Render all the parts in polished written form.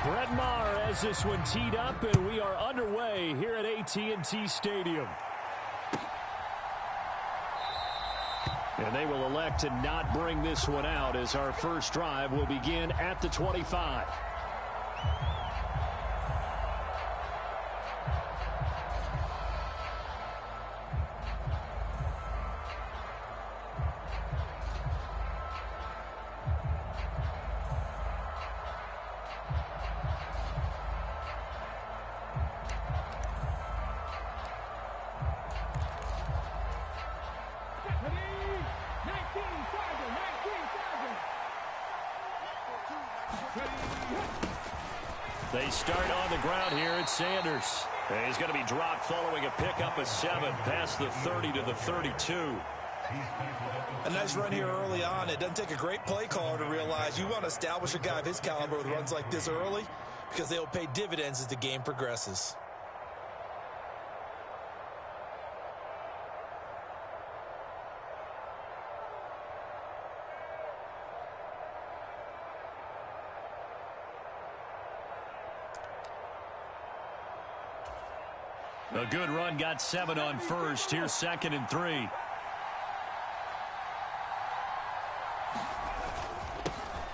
Brett Maher has this one teed up, and we are underway here at AT&T Stadium. And they will elect to not bring this one out as our first drive will begin at the 25. They start on the ground here. It's Sanders. And he's going to be dropped following a pickup of 7 past the 30 to the 32. A nice run here early on. It doesn't take a great play caller to realize you want to establish a guy of his caliber with runs like this early because they'll pay dividends as the game progresses. A good run, got 7 on first. Here's 2nd and 3.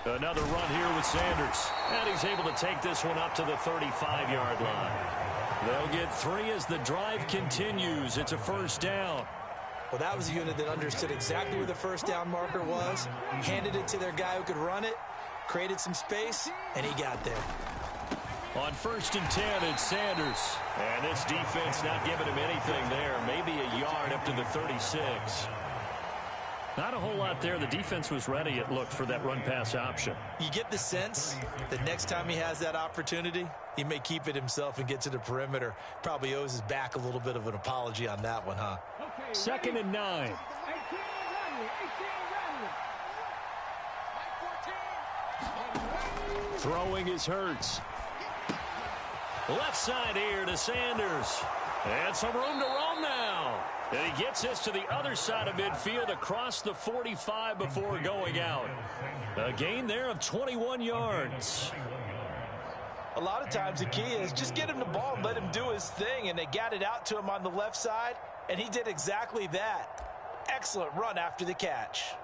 Another run here with Sanders. And he's able to take this one up to the 35-yard line. They'll get 3 as the drive continues. It's a first down. Well, that was a unit that understood exactly where the first down marker was, handed it to their guy who could run it, created some space, and he got there. On 1st and 10, it's Sanders. And this defense not giving him anything there. Maybe a yard up to the 36. Not a whole lot there. The defense was ready, it looked, for that run-pass option. You get the sense that next time he has that opportunity, he may keep it himself and get to the perimeter. Probably owes his back a little bit of an apology on that one, huh? 2nd and 9. Throwing is Hurts. Left side here to Sanders. And some room to roam now. And he gets this to the other side of midfield across the 45 before going out. A gain there of 21 yards. A lot of times the key is just get him the ball and let him do his thing. And they got it out to him on the left side. And he did exactly that. Excellent run after the catch.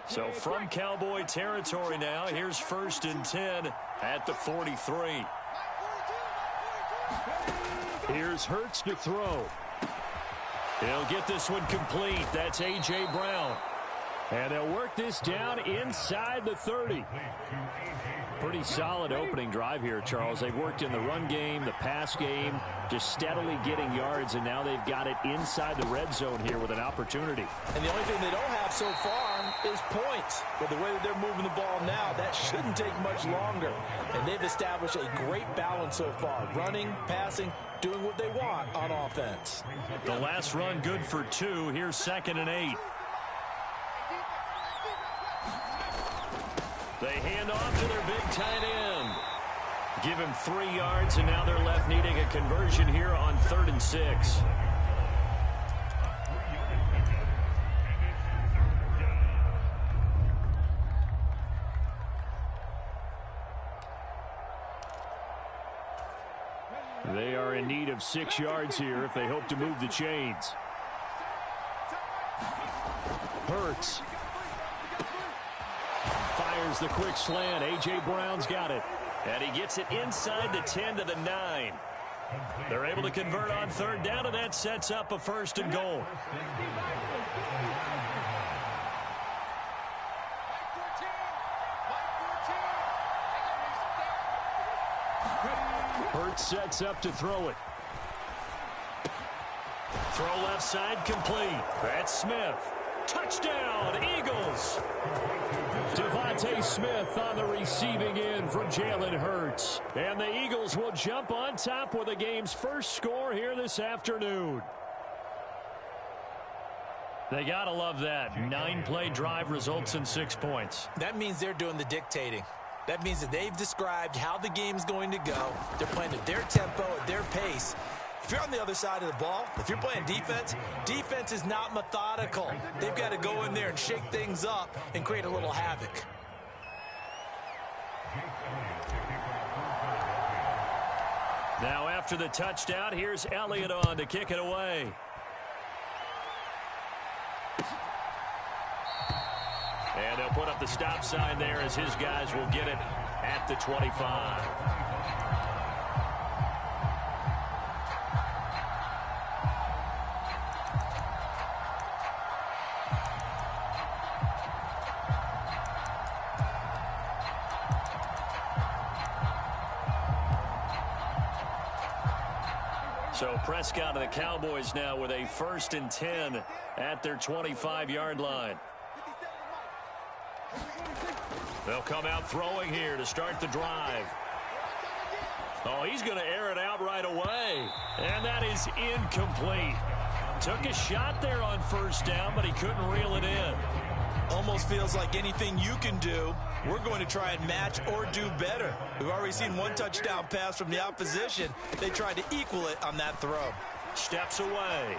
So from Cowboy territory now, here's 1st and 10 at the 43. Here's Hurts to throw. He'll get this one complete. That's A.J. Brown. And they'll work this down inside the 30. Pretty solid opening drive here, Charles. They've worked in the run game, the pass game, just steadily getting yards, and now they've got it inside the red zone here with an opportunity. And the only thing they don't have so far is points. But the way that they're moving the ball now, that shouldn't take much longer. And they've established a great balance so far. Running, passing, doing what they want on offense. The last run good for 2. Here's 2nd and 8. They hand off to their big tight end. Give him 3 yards, and now they're left needing a conversion here on 3rd and 6. They are in need of 6 yards here if they hope to move the chains. Hurts. Fires the quick slant. A.J. Brown's got it. And he gets it inside the 10 to the 9. They're able to convert on 3rd down, and that sets up a 1st and goal. Hurts sets up to throw it. Throw left side complete. That's Smith. Touchdown, Eagles. Devontae Smith on the receiving end from Jalen Hurts. And the Eagles will jump on top with the game's first score here this afternoon. They got to love that. 9-play drive results in 6 points. That means they're doing the dictating. That means that they've described how the game's going to go. They're playing at their tempo, at their pace. If you're on the other side of the ball, if you're playing defense, defense is not methodical. They've got to go in there and shake things up and create a little havoc. Now after the touchdown, here's Elliott on to kick it away. And they'll put up the stop sign there as his guys will get it at the 25. So Prescott and the Cowboys now with a 1st and 10 at their 25-yard line. They'll come out throwing here to start the drive. Oh, he's going to air it out right away. And that is incomplete. Took a shot there on 1st down, but he couldn't reel it in. Almost feels like anything you can do, we're going to try and match or do better. We've already seen one touchdown pass from the opposition. They tried to equal it on that throw. Steps away.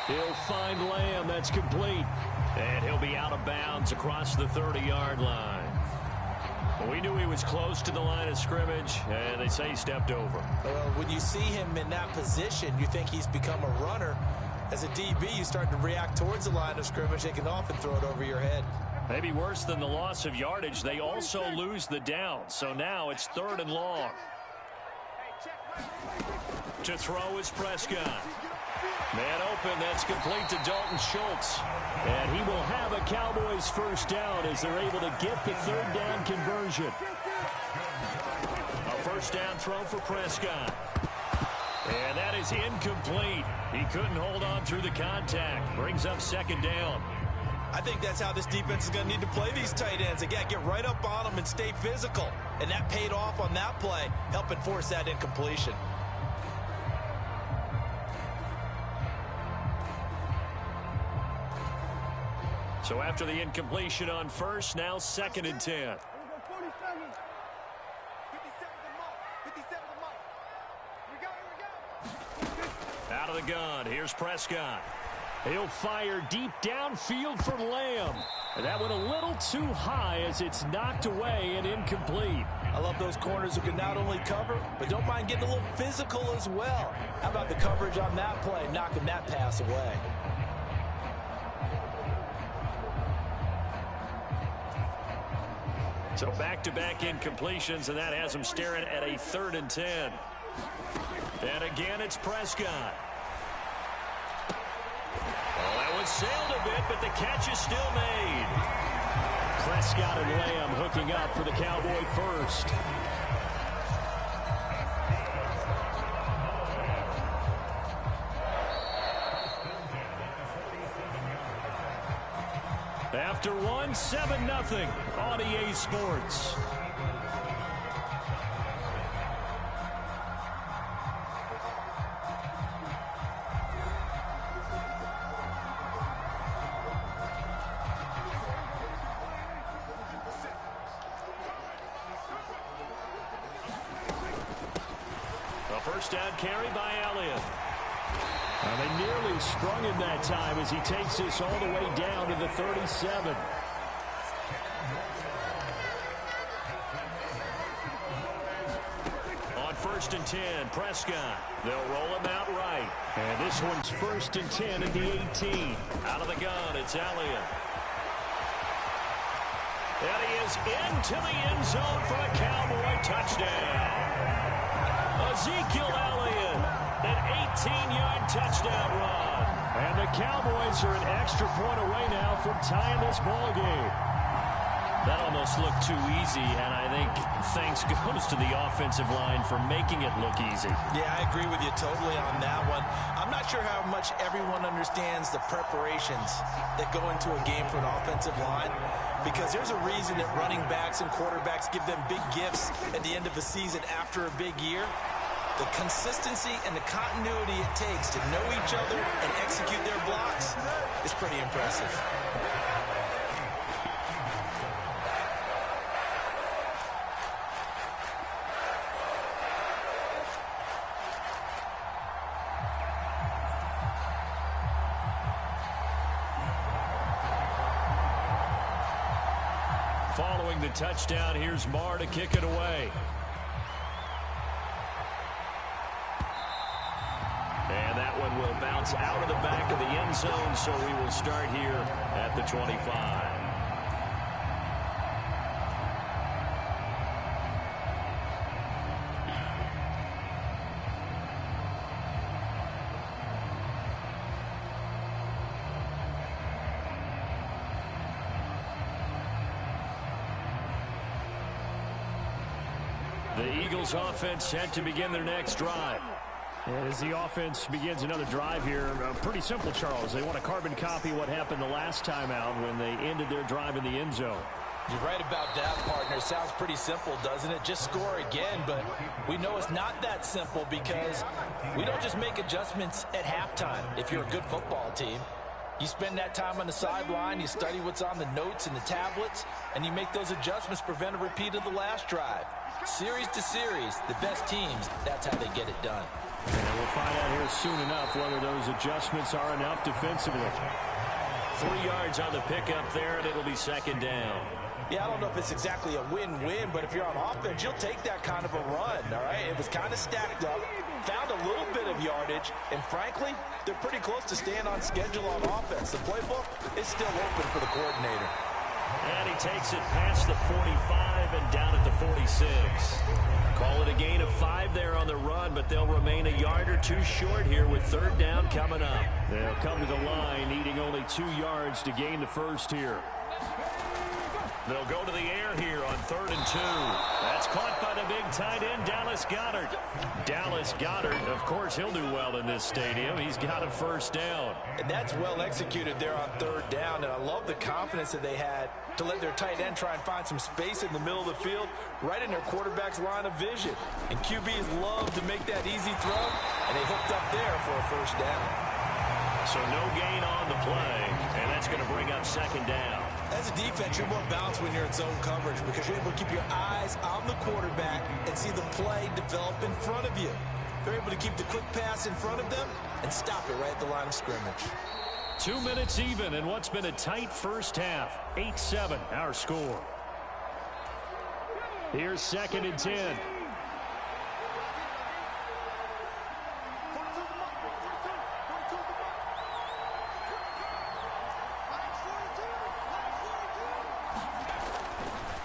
He'll find Lamb. That's complete. And he'll be out of bounds across the 30-yard line. We knew he was close to the line of scrimmage, and they say he stepped over. Well, when you see him in that position, you think he's become a runner. As a DB, you start to react towards the line of scrimmage. They can often throw it over your head. Maybe worse than the loss of yardage, they also lose the down. So now it's 3rd and long. To throw is Prescott. Man open, that's complete to Dalton Schultz. And he will have a Cowboys 1st down as they're able to get the 3rd down conversion. A 1st down throw for Prescott. And that is incomplete. He couldn't hold on through the contact. Brings up 2nd down. I think that's how this defense is going to need to play these tight ends. Again, get right up on them and stay physical. And that paid off on that play, helping force that incompletion. So after the incompletion on 1st, now 2nd and 10. Out of the gun, here's Prescott. He'll fire deep downfield for Lamb. And that went a little too high as it's knocked away and incomplete. I love those corners who can not only cover, but don't mind getting a little physical as well. How about the coverage on that play, knocking that pass away? So back-to-back incompletions, and that has him staring at a 3rd and 10. And again, it's Prescott. Oh, that one sailed a bit, but the catch is still made. Prescott and Lamb hooking up for the Cowboy 1st. After one, 7-0 on EA Sports. A 1st down carry by Elliott. They nearly sprung him that time as he takes this all the way down to the 37. On 1st and 10, Prescott. They'll roll him out right. And this one's 1st and 10 at the 18. Out of the gun, it's Elliott. And he is into the end zone for a Cowboy touchdown. Ezekiel Elliott. An 18-yard touchdown run. And the Cowboys are an extra point away now from tying this ball game. That almost looked too easy, and I think thanks goes to the offensive line for making it look easy. Yeah, I agree with you totally on that one. I'm not sure how much everyone understands the preparations that go into a game for an offensive line, because there's a reason that running backs and quarterbacks give them big gifts at the end of the season after a big year. The consistency and the continuity it takes to know each other and execute their blocks is pretty impressive. Following the touchdown, here's Marr to kick it away. that one will bounce out of the back of the end zone, so we will start here at the 25. The Eagles offense set to begin their next drive. And as the offense begins another drive here, pretty simple, Charles. They want to carbon copy what happened the last time out when they ended their drive in the end zone. You're right about that, partner. Sounds pretty simple, doesn't it? Just score again, but we know it's not that simple because we don't just make adjustments at halftime if you're a good football team. You spend that time on the sideline, you study what's on the notes and the tablets, and you make those adjustments, prevent a repeat of the last drive. Series to series, the best teams, that's how they get it done. And we'll find out here soon enough whether those adjustments are enough defensively. 3 yards on the pickup there, and it'll be second down. Yeah, I don't know if it's exactly a win-win, but if you're on offense, you'll take that kind of a run, all right? It was kind of stacked up, found a little bit of yardage, and frankly, they're pretty close to staying on schedule on offense. The playbook is still open for the coordinator. And he takes it past the 45 and down at the 46. Call it a gain of 5 there on the run, but they'll remain a yard or two short here with third down coming up. They'll come to the line needing only 2 yards to gain the first here. They'll go to the air here on 3rd and 2. That's caught by the big tight end, Dallas Goedert. Dallas Goedert, of course, he'll do well in this stadium. He's got a first down. And that's well executed there on 3rd down, and I love the confidence that they had to let their tight end try and find some space in the middle of the field, right in their quarterback's line of vision. And QBs love to make that easy throw, and they hooked up there for a first down. So no gain on the play, and that's going to bring up second down. As a defense, you're more balanced when you're in zone coverage because you're able to keep your eyes on the quarterback and see the play develop in front of you. They're able to keep the quick pass in front of them and stop it right at the line of scrimmage. 2 minutes even in what's been a tight first half. 8-7, our score. Here's 2nd and 10.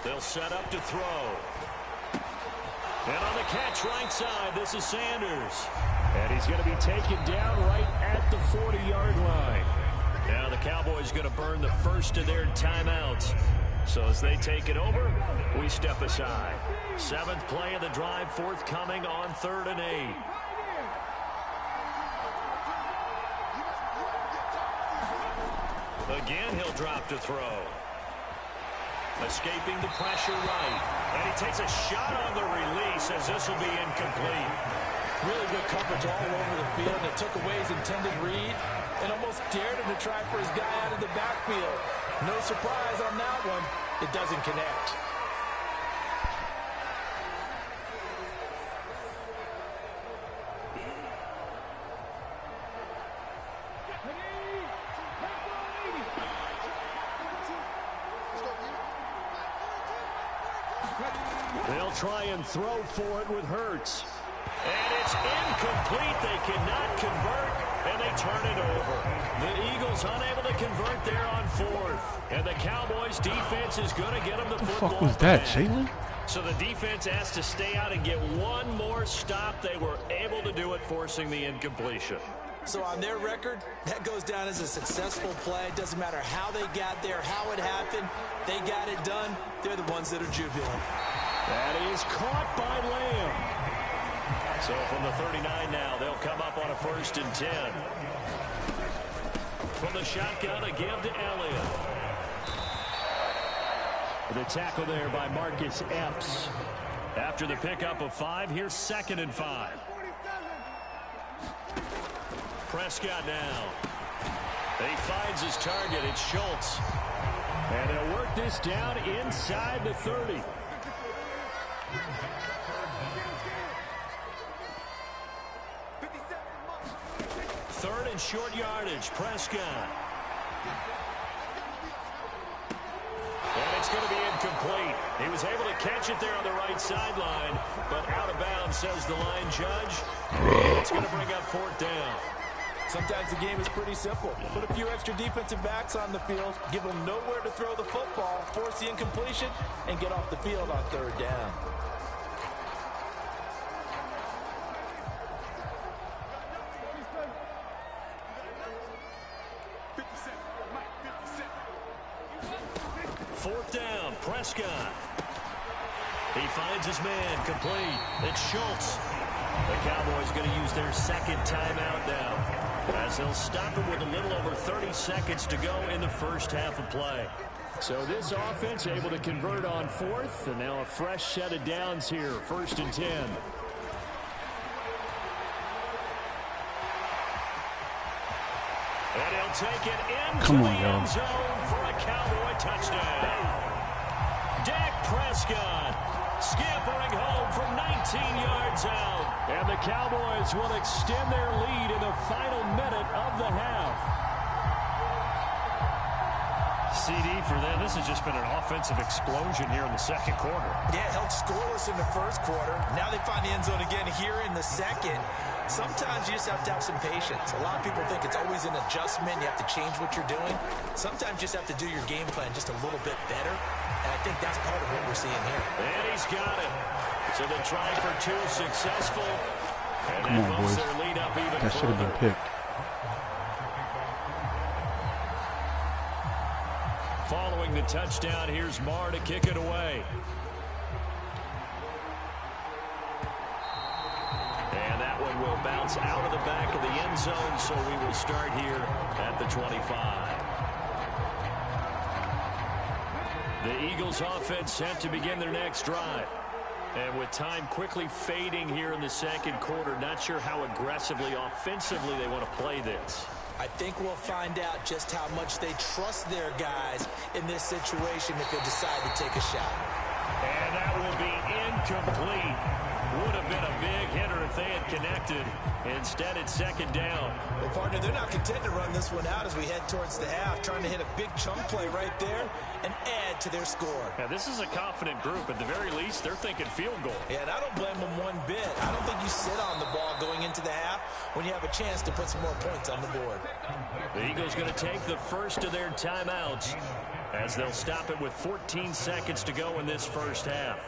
They'll set up to throw. And on the catch right side, this is Sanders. And he's going to be taken down right at the 40-yard line. Now the Cowboys going to burn the first of their timeouts. So as they take it over, we step aside. 7th play of the drive forthcoming on 3rd and 8. Again, he'll drop to throw. Escaping the pressure right. And he takes a shot on the release as this will be incomplete. Really good coverage all over the field. It took away his intended read and almost dared him to try for his guy out of the backfield. No surprise on that one. It doesn't connect. They'll try and throw for it with Hurts. And it's incomplete. They cannot convert, and they turn it over. The Eagles unable to convert there on 4th. And the Cowboys defense is going to get them the football. What the fuck was that, Jalen? So the defense has to stay out and get one more stop. They were able to do it, forcing the incompletion. So on their record, that goes down as a successful play. It doesn't matter how they got there, how it happened. They got it done. They're the ones that are jubilant. That is caught by Lamb. So from the 39 now, they'll come up on a 1st and 10. From the shotgun, a give to Elliott. The tackle there by Marcus Epps. After the pickup of 5, here's 2nd and 5. Prescott now. He finds his target. It's Schultz. And they'll work this down inside the 30. Third and short yardage. Prescott. And it's going to be incomplete. He was able to catch it there on the right sideline, but out of bounds, says the line judge. It's going to bring up 4th down. Sometimes the game is pretty simple. Put a few extra defensive backs on the field, give them nowhere to throw the football, force the incompletion, and get off the field on third down. Fourth down, Prescott. He finds his man, complete. It's Schultz. The Cowboys going to use their second timeout now, as they'll stop it with a little over 30 seconds to go in the first half of play. So this offense able to convert on fourth, and now a fresh set of downs here, 1st and 10. And he'll take it into the end zone for a Cowboy touchdown. Dak Prescott scampering home from 19 yards out. And the Cowboys will extend their lead in the final minute of the half. CD for them, this has just been an offensive explosion here in the second quarter. Yeah, held scoreless in the first quarter. Now they find the end zone again here in the second. Sometimes you just have to have some patience. A lot of people think it's always an adjustment. You have to change what you're doing. Sometimes you just have to do your game plan just a little bit better. And I think that's part of what we're seeing here. And he's got it. So the try for two successful. And Come on, boys. their lead up even That should have been picked. Following the touchdown, here's Marr to kick it away. And that one will bounce out of the back of the end zone, so we will start here at the 25. The Eagles offense set to begin their next drive. And with time quickly fading here in the second quarter, not sure how aggressively, offensively they want to play this. I think we'll find out just how much they trust their guys in this situation if they decide to take a shot. And that will be incomplete. Would have been a big hitter if they had connected. Instead, it's second down. Well, partner, they're not content to run this one out as we head towards the half, trying to hit a big chunk play right there and add to their score. Now, this is a confident group. At the very least, they're thinking field goal. Yeah, and I don't blame them one bit. I don't think you sit on the ball going into the half when you have a chance to put some more points on the board. The Eagles going to take the first of their timeouts as they'll stop it with 14 seconds to go in this first half.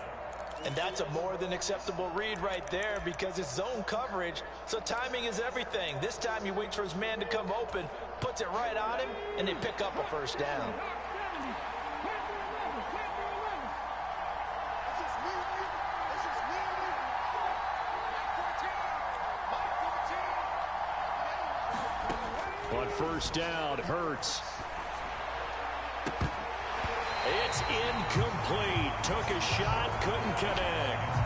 And that's a more than acceptable read right there because it's zone coverage, so timing is everything. This time he waits for his man to come open, puts it right on him, and they pick up a first down. On first down, Hurts. It's incomplete. Took a shot, couldn't connect.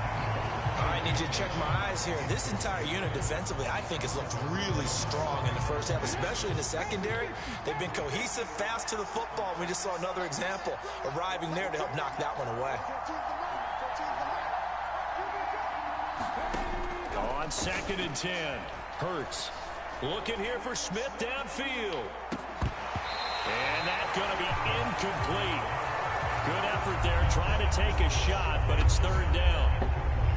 I need you to check my eyes here. This entire unit defensively, I think, has looked really strong in the first half, especially in the secondary. They've been cohesive, fast to the football. We just saw another example arriving there to help knock that one away. On 2nd and 10, Hurts looking here for Smith downfield. And that's going to be incomplete. Good effort there, trying to take a shot, but it's third down.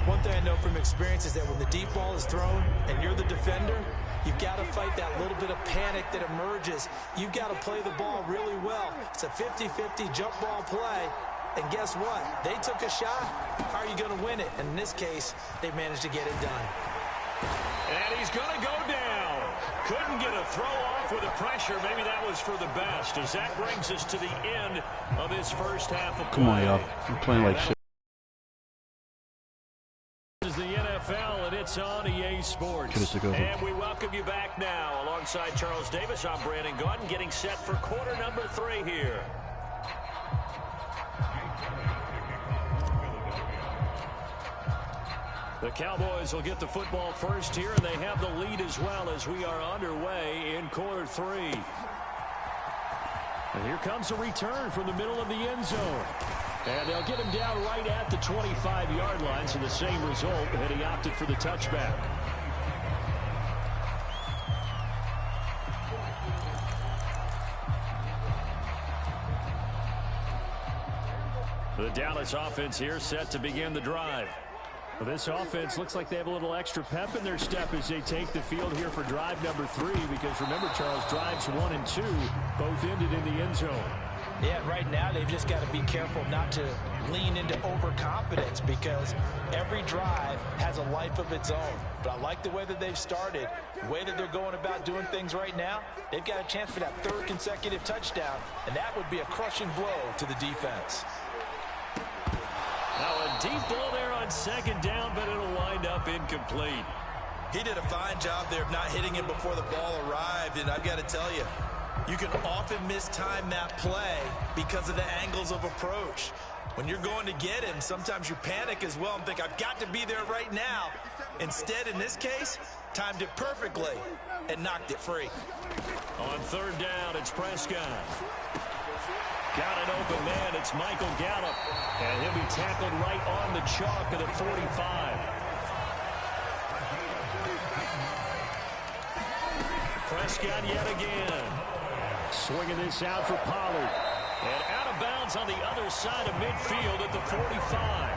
One thing I know from experience is that when the deep ball is thrown and you're the defender, you've got to fight that little bit of panic that emerges. You've got to play the ball really well. It's a 50-50 jump ball play. And guess what? They took a shot. How are you going to win it? And in this case, they managed to get it done. And he's going to go down. Couldn't get a throw off with the pressure. Maybe that was for the best, as that brings us to the end of this first half of play. Come on, y'all. You're playing like shit. This is the NFL, and it's on EA Sports. And we welcome you back now. Alongside Charles Davis, I'm Brandon Gaudin, getting set for quarter number 3 here. The Cowboys will get the football first here, and they have the lead as well as we are underway in quarter 3. And here comes a return from the middle of the end zone. And they'll get him down right at the 25-yard line, so the same result, and he opted for the touchback. The Dallas offense here set to begin the drive. Well, this offense looks like they have a little extra pep in their step as they take the field here for drive number 3, because remember, Charles, drives 1 and 2 both ended in the end zone. Yeah, right now they've just got to be careful not to lean into overconfidence, because every drive has a life of its own. But I like the way that they've started, the way that they're going about doing things right now. They've got a chance for that 3rd consecutive touchdown, and that would be a crushing blow to the defense. Now a deep ball there on 2nd down, but it'll wind up incomplete. He did a fine job there of not hitting him before the ball arrived, and I've got to tell you, you can often mistime that play because of the angles of approach. When you're going to get him, sometimes you panic as well and think, I've got to be there right now. Instead, in this case, timed it perfectly and knocked it free. On 3rd down, it's Prescott. Got an open man. It's Michael Gallup. And he'll be tackled right on the chalk of the 45. Prescott yet again. Swinging this out for Pollard. And out of bounds on the other side of midfield at the 45.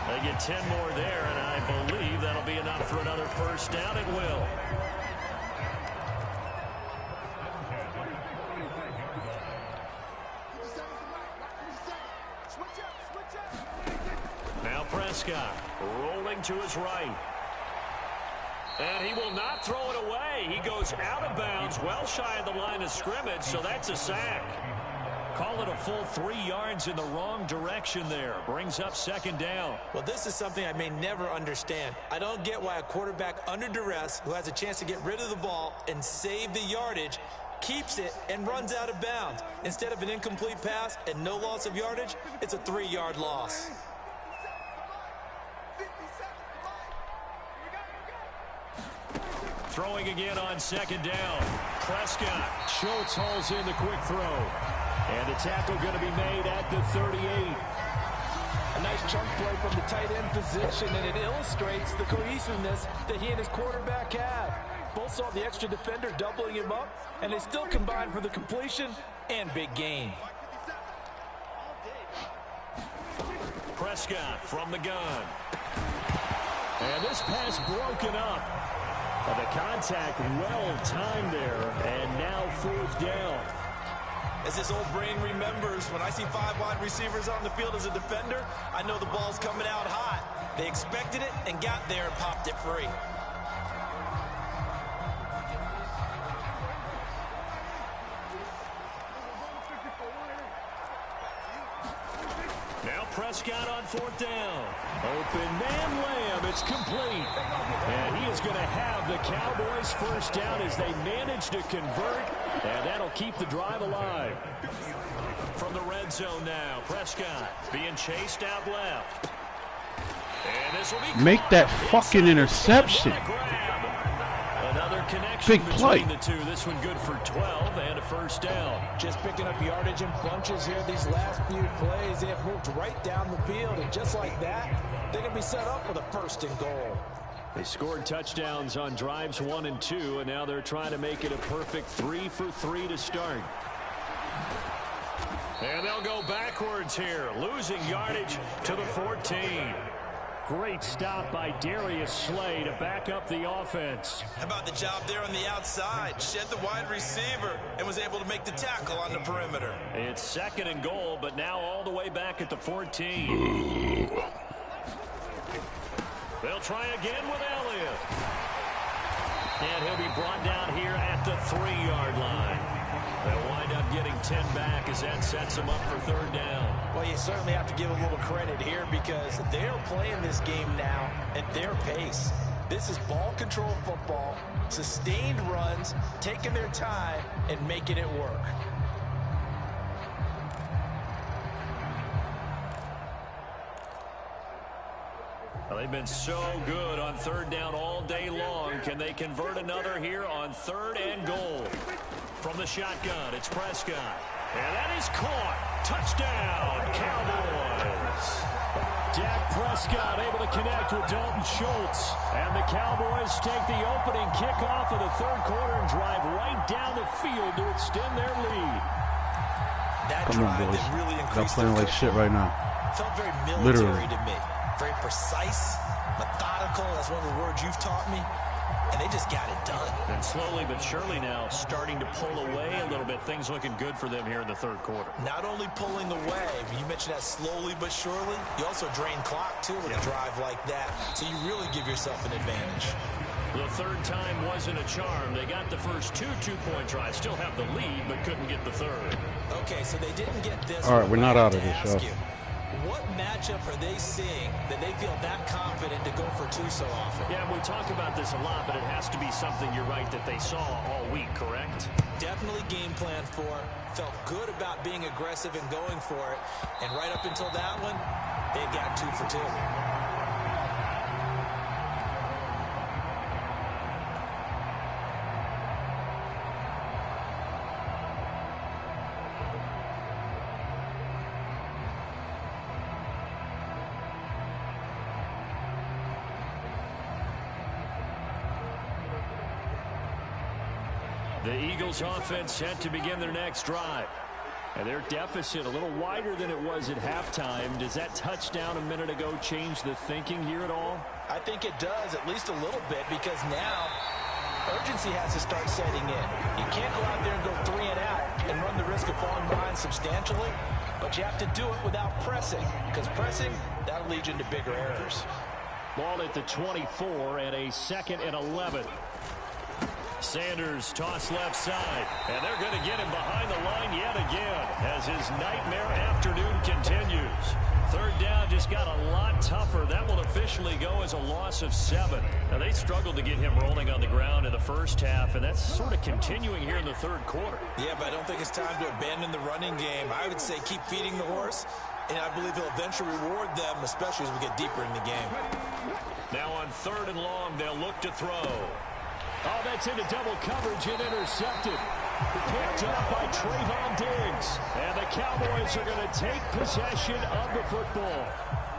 They get 10 more there, and I believe that'll be enough for another 1st down. It will. Now Prescott rolling to his right. And he will not throw it away. He goes out of bounds, well shy of the line of scrimmage, so that's a sack. Call it a full 3 yards in the wrong direction there. Brings up 2nd down. Well, this is something I may never understand. I don't get why a quarterback under duress who has a chance to get rid of the ball and save the yardage keeps it and runs out of bounds. Instead of an incomplete pass and no loss of yardage, it's a 3-yard loss. Throwing again on 2nd down. Prescott. Schultz hauls in the quick throw. And the tackle going to be made at the 38. A nice chunk play from the tight end position, and it illustrates the cohesiveness that he and his quarterback have. Both saw the extra defender doubling him up, and they still combined for the completion and big gain. Prescott from the gun. And this pass broken up. But the contact well timed there, and now 4th down. As this old brain remembers, when I see 5 wide receivers on the field as a defender, I know the ball's coming out hot. They expected it and got there and popped it free. Now Prescott on 4th down. Open man Lamb. It's complete. And he is going to have the Cowboys 1st down as they manage to convert. And that'll keep the drive alive. From the red zone now, Prescott being chased out left. And this will be Make that fucking interception. Another connection Big play. between the two. This one good for 12 and a 1st down. Just picking up yardage in bunches here these last few plays. They have moved right down the field, and just like that, they're going to be set up for the 1st and goal. They scored touchdowns on drives 1 and 2, and now they're trying to make it a perfect 3 for 3 to start. And they'll go backwards here, losing yardage to the 14. Great stop by Darius Slay to back up the offense. How about the job there on the outside? Shed the wide receiver and was able to make the tackle on the perimeter. It's 2nd and goal, but now all the way back at the 14. They'll try again with Elliott. And he'll be brought down here at the 3-yard line. They'll wind up getting 10 back as that sets them up for 3rd down. Well, you certainly have to give a little credit here because they're playing this game now at their pace. This is ball control football, sustained runs, taking their time and making it work. Well, they've been so good on 3rd down all day long. Can they convert another here on 3rd and goal? From the shotgun, it's Prescott. And that is caught. Touchdown, Cowboys. Dak Prescott able to connect with Dalton Schultz. And the Cowboys take the opening kickoff of the 3rd quarter and drive right down the field to extend their lead. That Come on, drive boys. that really Y'all increased playing their like shit right now. felt very military Literally. to me. Very precise, methodical. That's one of the words you've taught me. And they just got it done. And slowly but surely now starting to pull away a little bit. Things looking good for them here in the third quarter. Not only pulling away, you mentioned that slowly but surely, you also drain clock, too, with a drive like that. So you really give yourself an advantage. The third time wasn't a charm. They got the first two-point tries. Still have the lead, but couldn't get the third. Okay, so they didn't get this. All right, we're not out of this, y'all. What matchup are they seeing that they feel that confident to go for two so often? Yeah, we talk about this a lot, but it has to be something, you're right, that they saw all week, correct? Definitely game plan for it. Felt good about being aggressive and going for it. And right up until that one, they've got 2 for 2. The Eagles offense set to begin their next drive. And their deficit a little wider than it was at halftime. Does that touchdown a minute ago change the thinking here at all? I think it does, at least a little bit, because now urgency has to start setting in. You can't go out there and go 3 and out and run the risk of falling behind substantially, but you have to do it without pressing, because pressing, that'll lead you into bigger errors. Ball at the 24 and a 2nd and 11. Sanders toss left side, and they're going to get him behind the line yet again as his nightmare afternoon continues. Third down just got a lot tougher. That will officially go as a loss of 7. Now, they struggled to get him rolling on the ground in the first half, and that's sort of continuing here in the third quarter. Yeah, but I don't think it's time to abandon the running game. I would say keep feeding the horse, and I believe he'll eventually reward them, especially as we get deeper in the game. Now on 3rd and long, they'll look to throw. Oh, that's into double coverage and intercepted. Picked up by Trayvon Diggs. And the Cowboys are going to take possession of the football.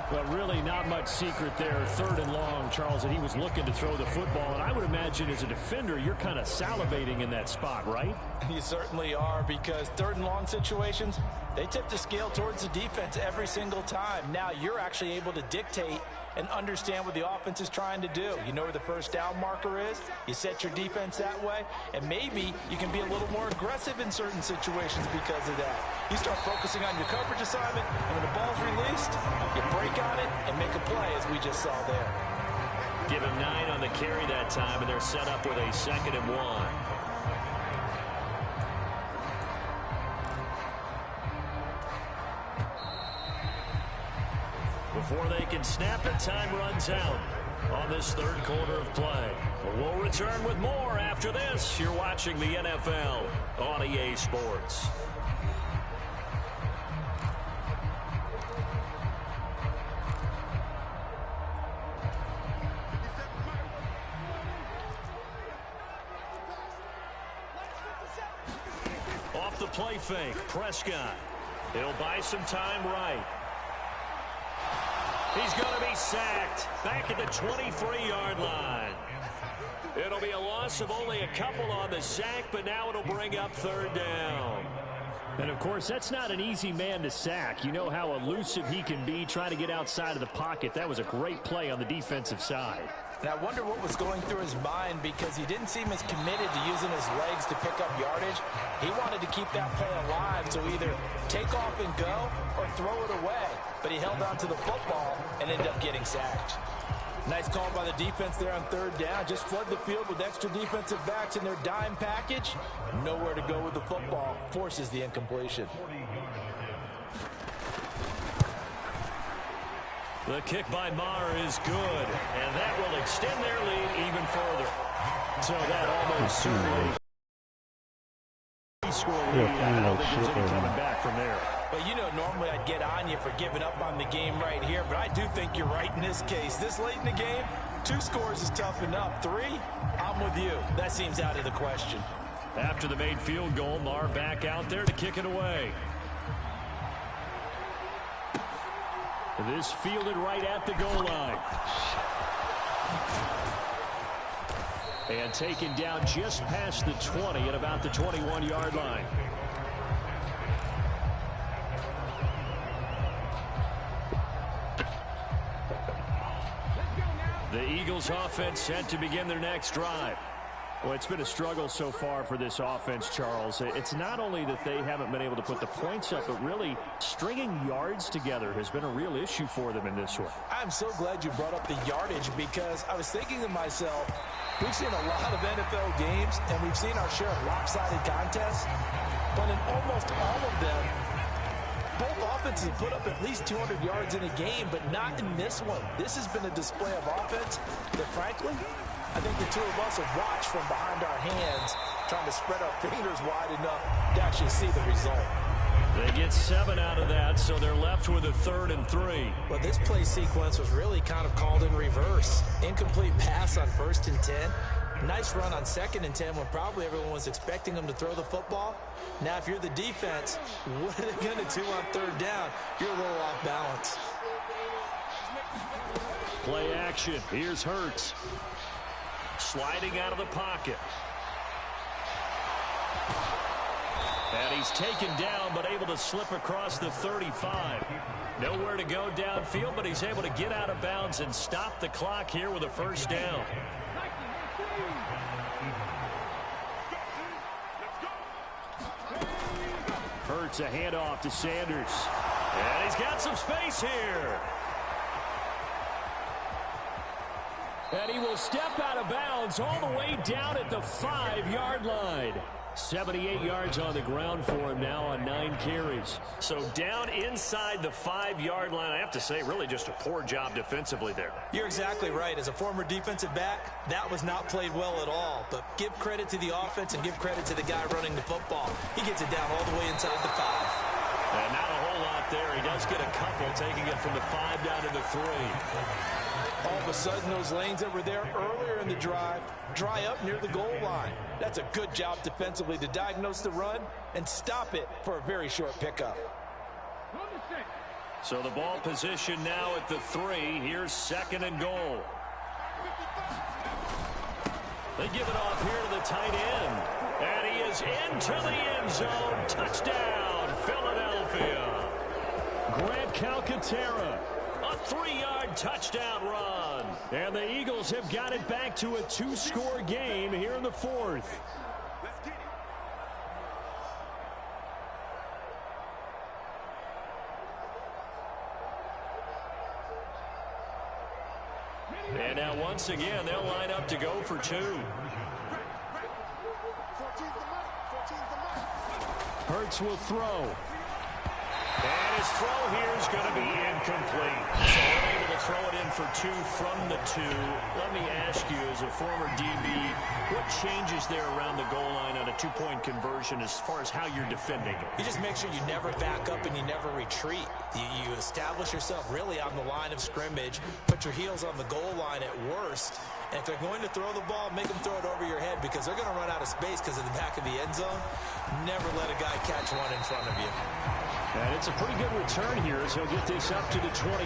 Well, really not much secret there. 3rd and long, Charles, that he was looking to throw the football. And I would imagine as a defender, you're kind of salivating in that spot, right? You certainly are, because 3rd and long situations, they tip the scale towards the defense every single time. Now you're actually able to dictate and understand what the offense is trying to do. You know where the first down marker is. You set your defense that way, and maybe you can be a little more aggressive in certain situations because of that. You start focusing on your coverage assignment, and when the ball's released, you break on it and make a play, as we just saw there. Give him 9 on the carry that time, and they're set up with a 2nd and 1. Before they can snap it, time runs out on this 3rd quarter of play. We'll return with more after this. You're watching the NFL on EA Sports. Off the play fake, Prescott. He'll buy some time right. He's going to be sacked back at the 23-yard line. It'll be a loss of only a couple on the sack, but now it'll bring up 3rd down. And, of course, that's not an easy man to sack. You know how elusive he can be trying to get outside of the pocket. That was a great play on the defensive side. And I wonder what was going through his mind, because he didn't seem as committed to using his legs to pick up yardage. He wanted to keep that play alive, so either take off and go or throw it away. But he held on to the football and ended up getting sacked. Nice call by the defense there on 3rd down. Just flood the field with extra defensive backs in their dime package. Nowhere to go with the football. Forces the incompletion. The kick by Maher is good, and that will extend their lead even further. So that almost certainly score lead. I don't think there's any coming back from there. But you know, normally I'd get on you for giving up on the game right here, but I do think you're right in this case. This late in the game, 2 scores is tough enough. 3, I'm with you. That seems out of the question. After the made field goal, Maher back out there to kick it away. This fielded right at the goal line. And taken down just past the 20 at about the 21-yard line. The Eagles offense set to begin their next drive. Well, it's been a struggle so far for this offense, Charles. It's not only that they haven't been able to put the points up, but really stringing yards together has been a real issue for them in this one. I'm so glad you brought up the yardage because I was thinking to myself, we've seen a lot of NFL games and we've seen our share of lopsided contests, but in almost all of them, both offenses put up at least 200 yards in a game, but not in this one. This has been a display of offense that, frankly, I think the two of us have watched from behind our hands, trying to spread our fingers wide enough to actually see the result. They get 7 out of that, so they're left with a 3rd and 3. Well, this play sequence was really kind of called in reverse. Incomplete pass on 1st and 10. Nice run on 2nd and 10 when probably everyone was expecting them to throw the football. Now, if you're the defense, what are they going to do on 3rd down? You're a little off balance. Play action. Here's Hurts. Sliding out of the pocket. And he's taken down, but able to slip across the 35. Nowhere to go downfield, but he's able to get out of bounds and stop the clock here with a 1st down. Hurts a handoff to Sanders. And he's got some space here. And he will step out of bounds all the way down at the 5-yard line. 78 yards on the ground for him now on 9 carries. So down inside the 5-yard line, I have to say, really just a poor job defensively there. You're exactly right. As a former defensive back, that was not played well at all. But give credit to the offense and give credit to the guy running the football. He gets it down all the way inside the 5. And not a whole lot there. He does get a couple, taking it from the 5 down to the 3. All of a sudden, those lanes that were there earlier in the drive dry up near the goal line. That's a good job defensively to diagnose the run and stop it for a very short pickup. So the ball position now at the 3. Here's 2nd and goal. They give it off here to the tight end. And he is into the end zone. Touchdown, Philadelphia. Grant Calcaterra. A 3-yard touchdown run. And the Eagles have got it back to a 2-score game here in the 4th. And now once again, they'll line up to go for 2. Hurts will throw. And his throw here is going to be incomplete. So they're able to throw it in for 2 from the 2. Let me ask you, as a former DB, what changes there around the goal line on a 2-point conversion as far as how you're defending it? You just make sure you never back up and you never retreat. You establish yourself really on the line of scrimmage, put your heels on the goal line at worst, and if they're going to throw the ball, make them throw it over your head because they're going to run out of space because of the back of the end zone. Never let a guy catch one in front of you. And it's a pretty good return here as he'll get this up to the 29.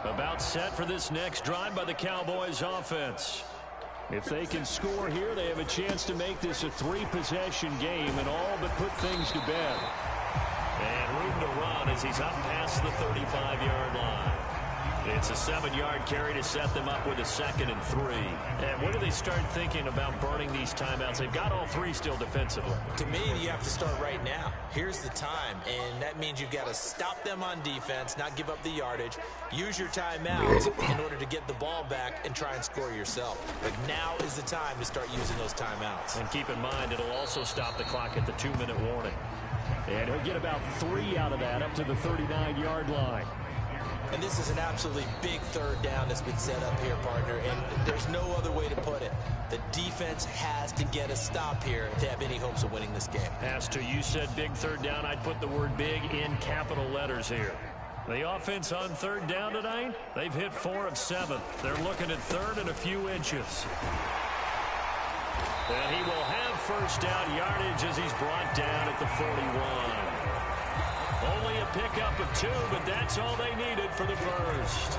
About set for this next drive by the Cowboys offense. If they can score here, they have a chance to make this a 3-possession game and all but put things to bed. And room to run as he's up past the 35-yard line. It's a 7-yard carry to set them up with a 2nd and 3. And when do they start thinking about burning these timeouts? They've got all 3 still defensively. To me, you have to start right now. Here's the time, and that means you've got to stop them on defense, not give up the yardage, use your timeouts in order to get the ball back and try and score yourself. But now is the time to start using those timeouts. And keep in mind, it'll also stop the clock at the 2-minute warning. And he'll get about 3 out of that up to the 39-yard line. And this is an absolutely big 3rd down that's been set up here, partner, and there's no other way to put it. The defense has to get a stop here to have any hopes of winning this game. Has to. You said big 3rd down. I'd put the word big in capital letters here. The offense on 3rd down tonight, they've hit 4 of 7. They're looking at 3rd and a few inches. And he will have 1st down yardage as he's brought down at the 41. Only a pickup of 2, but that's all they needed for the 1st.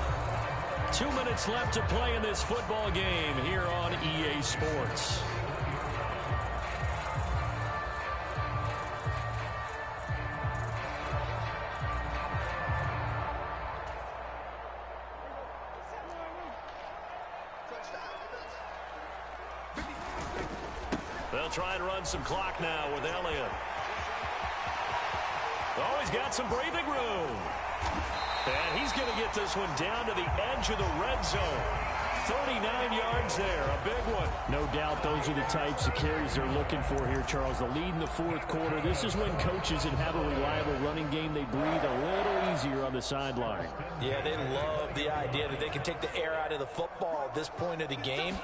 2 minutes left to play in this football game here on EA Sports. They'll try to run some clock now with Elliott. Oh, he's got some breathing room. And he's going to get this one down to the edge of the red zone. 39 yards there, a big one. No doubt those are the types of carries they're looking for here, Charles. The lead in the fourth quarter. This is when coaches that have a reliable running game, they breathe a little easier on the sideline. Yeah, they love the idea that they can take the air out of the football at this point of the game.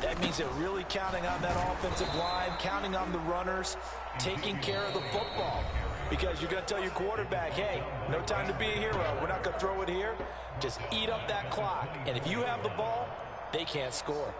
That means they're really counting on that offensive line, counting on the runners, taking care of the football. Because you're going to tell your quarterback, hey, no time to be a hero. We're not going to throw it here. Just eat up that clock. And if you have the ball, they can't score.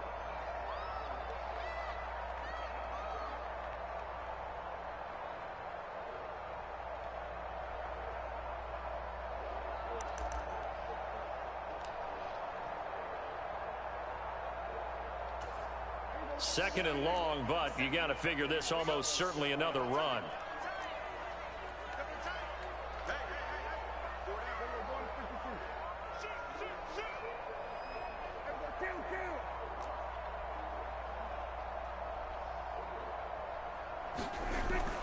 Second and long, but you got to figure this almost certainly another run.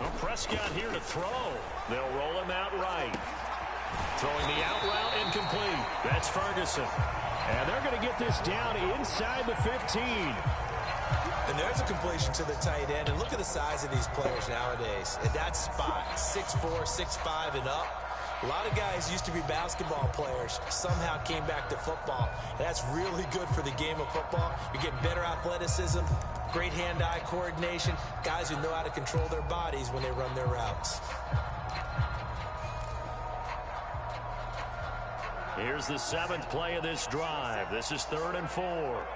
Well, Prescott here to throw. They'll roll him out right. Throwing the out route incomplete. That's Ferguson. And they're going to get this down inside the 15. And there's a completion to the tight end. And look at the size of these players nowadays. At that spot, 6'4", 6'5", and up. A lot of guys used to be basketball players, somehow came back to football. And that's really good for the game of football. You're getting better athleticism, great hand-eye coordination, guys who know how to control their bodies when they run their routes. Here's the 7th play of this drive. This is 3rd and 4.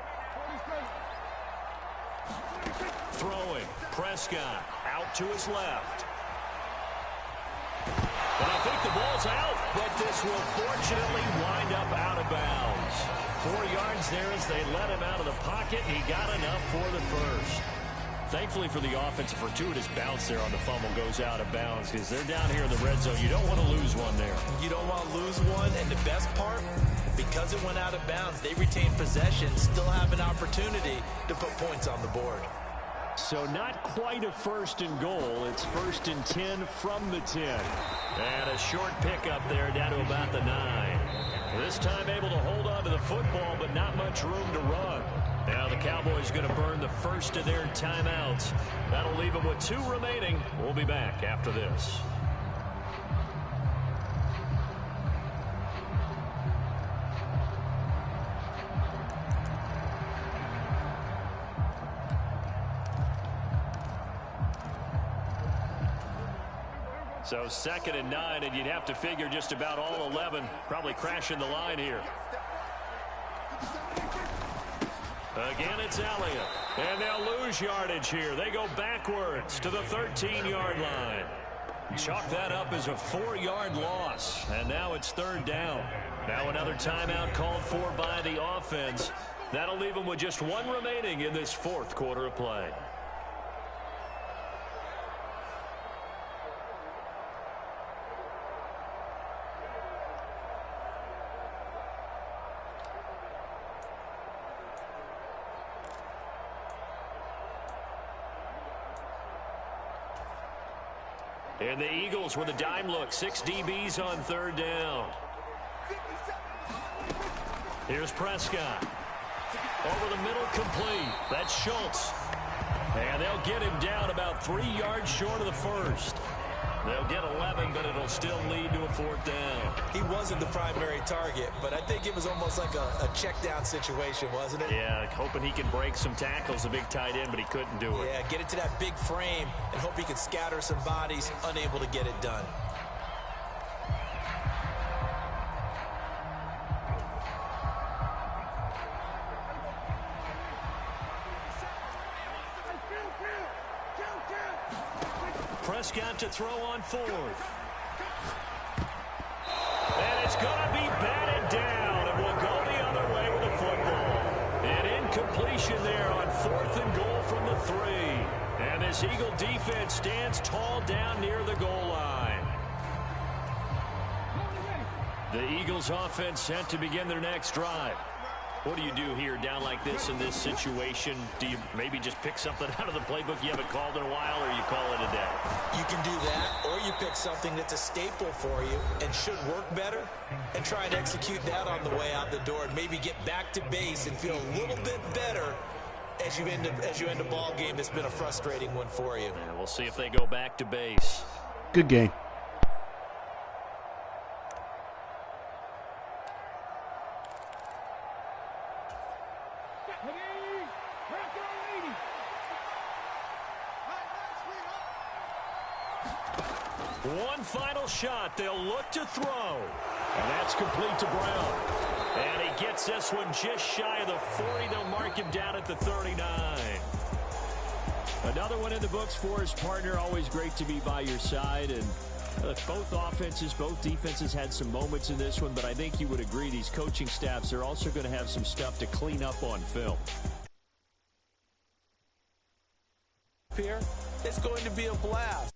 Throwing, Prescott out to his left. And I think the ball's out, but this will fortunately wind up out of bounds. 4 yards there as they let him out of the pocket. He got enough for the first. Thankfully for the offense, a fortuitous bounce there on the fumble goes out of bounds because they're down here in the red zone. You don't want to lose one there. You don't want to lose one, and the best part, because it went out of bounds, they retain possession, still have an opportunity to put points on the board. So not quite a 1st and goal. It's 1st and 10 from the 10. And a short pickup there down to about the 9. This time able to hold on to the football, but not much room to run. Now the Cowboys going to burn the first of their timeouts. That'll leave them with 2 remaining. We'll be back after this. So 2nd and 9, and you'd have to figure just about all 11 probably crashing the line here. Again, it's Elliott. And they'll lose yardage here. They go backwards to the 13-yard line. Chalk that up as a 4-yard loss. And now it's 3rd down. Now another timeout called for by the offense. That'll leave them with just 1 remaining in this 4th quarter of play. And the Eagles with a dime look. 6 DBs on 3rd down. Here's Prescott. Over the middle, complete. That's Schultz. And they'll get him down about 3 yards short of the first. They'll get 11, but it'll still lead to a 4th down. He wasn't the primary target, but I think it was almost like a check down situation, wasn't it? Yeah, hoping he can break some tackles, a big tight end, but he couldn't do it. Yeah, get it to that big frame and hope he can scatter some bodies, unable to get it done. Prescott to throw on 4th. And it's going to be batted down, and we'll go the other way this Eagle defense stands tall down near the goal line. The Eagles offense set to begin their next drive. What do you do here down like this in this situation? Do you maybe just pick something out of the playbook you haven't called in a while, or you call it a day? You can do that, or you pick something that's a staple for you and should work better and try and execute that on the way out the door and maybe get back to base and feel a little bit better as you end a ball game that's been a frustrating one for you. Yeah, we'll see if they go back to base. Good game. One final shot. They'll look to throw. And that's complete to Brown. And he gets this one just shy of the 40. They'll mark him down at the 39. Another one in the books for his partner. Always great to be by your side. And both offenses, both defenses had some moments in this one, but I think you would agree these coaching staffs are also going to have some stuff to clean up on film. Here, it's going to be a blast.